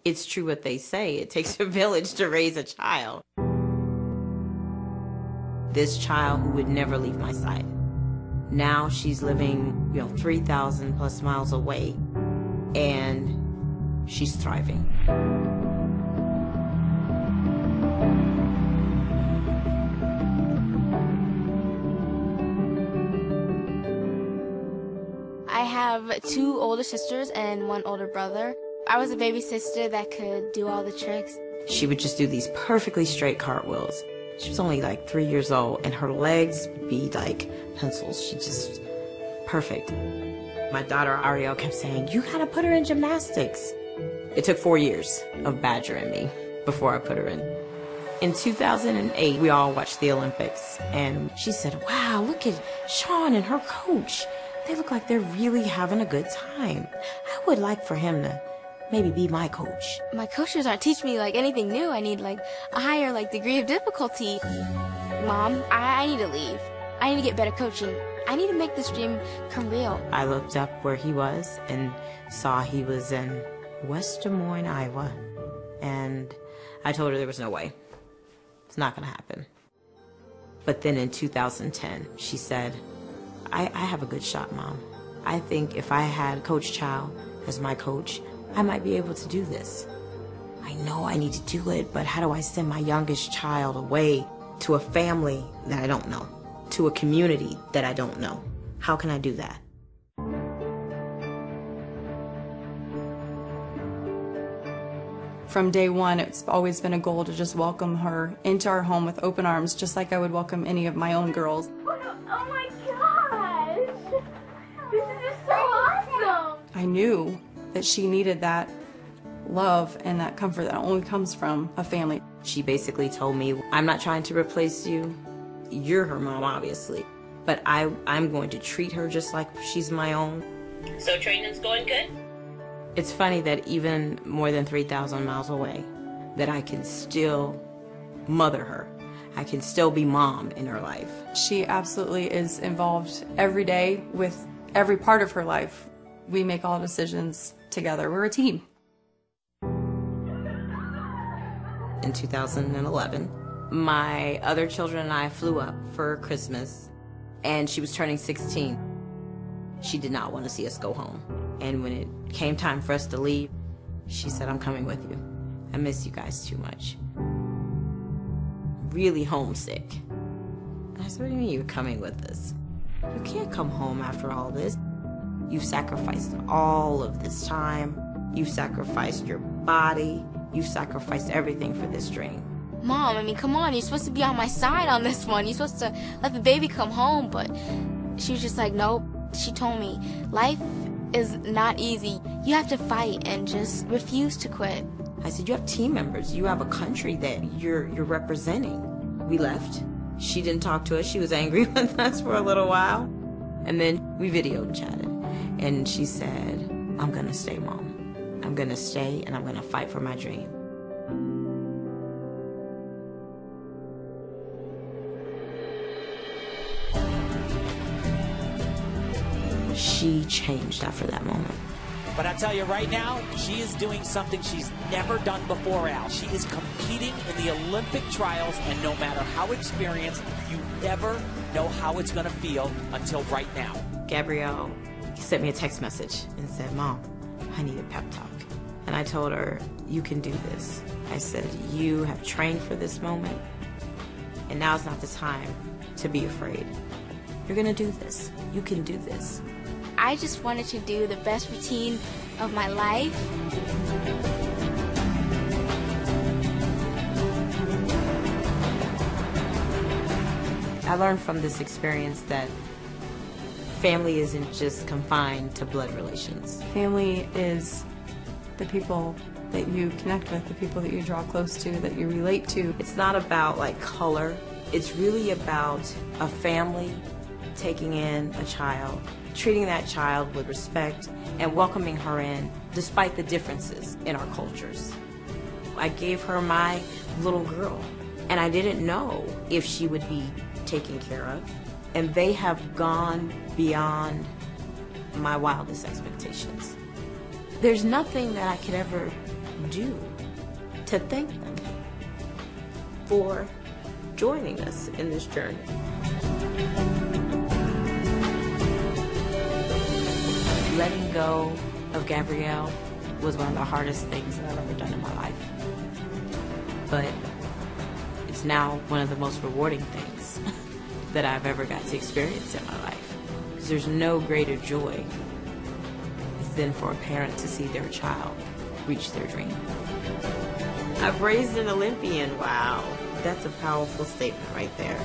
It's true what they say. It takes a village to raise a child. This child who would never leave my side. Now she's living, 3,000 plus miles away, and she's thriving. I have 2 older sisters and 1 older brother. I was a baby sister that could do all the tricks. She would just do these perfectly straight cartwheels. She was only like 3 years old, and her legs would be like pencils. She just, perfect. My daughter Ariel kept saying, you gotta put her in gymnastics. It took 4 years of badgering me before I put her in. In 2008, we all watched the Olympics, and she said, wow, look at Sean and her coach. They look like they're really having a good time. I would like for him to maybe be my coach. My coaches aren't teaching me like anything new. I need like a higher degree of difficulty. Mom, I need to leave. I need to get better coaching. I need to make this dream come real. I looked up where he was and saw he was in West Des Moines, Iowa. And I told her there was no way. It's not gonna happen. But then in 2010, she said, I have a good shot, Mom. I think if I had Coach Chow as my coach, I might be able to do this. I know I need to do it, but how do I send my youngest child away to a family that I don't know, to a community that I don't know? How can I do that? From day one, it's always been a goal to just welcome her into our home with open arms, just like I would welcome any of my own girls. Oh my gosh! This is just so awesome! I knew that she needed that love and that comfort that only comes from a family. She basically told me, I'm not trying to replace you. You're her mom, obviously. But I'm going to treat her just like she's my own. So training's going good? It's funny that even more than 3,000 miles away, that I can still mother her. I can still be mom in her life. She absolutely is involved every day with every part of her life. We make all decisions together. We're a team. In 2011, my other children and I flew up for Christmas, and she was turning 16. She did not want to see us go home. And when it came time for us to leave, she said, I'm coming with you. I miss you guys too much. Really homesick. And I said, what do you mean you're coming with us? You can't come home after all this. You've sacrificed all of this time. You've sacrificed your body. You've sacrificed everything for this dream. Mom, I mean, come on. You're supposed to be on my side on this one. You're supposed to let the baby come home. But she was just like, nope. She told me, life is not easy. You have to fight and just refuse to quit. I said, you have team members. You have a country that you're representing. We left. She didn't talk to us. She was angry with us for a little while. And then we video chatted. And she said, I'm gonna stay, Mom. I'm gonna stay and I'm gonna fight for my dream. She changed after that moment. But I tell you right now, she is doing something she's never done before, Al. She is competing in the Olympic trials, and no matter how experienced, you never know how it's going to feel until right now. Gabrielle sent me a text message and said, Mom, I need a pep talk. And I told her, you can do this. I said, you have trained for this moment, and now's not the time to be afraid. You're going to do this. You can do this. I just wanted to do the best routine of my life. I learned from this experience that family isn't just confined to blood relations. Family is the people that you connect with, the people that you draw close to, that you relate to. It's not about color. It's really about a family taking in a child, treating that child with respect and welcoming her in despite the differences in our cultures. I gave her my little girl, and I didn't know if she would be taken care of. And they have gone beyond my wildest expectations. There's nothing that I could ever do to thank them for joining us in this journey. Letting go of Gabrielle was one of the hardest things that I've ever done in my life. But it's now one of the most rewarding things that I've ever got to experience in my life. Because there's no greater joy than for a parent to see their child reach their dream. I've raised an Olympian. Wow. That's a powerful statement right there.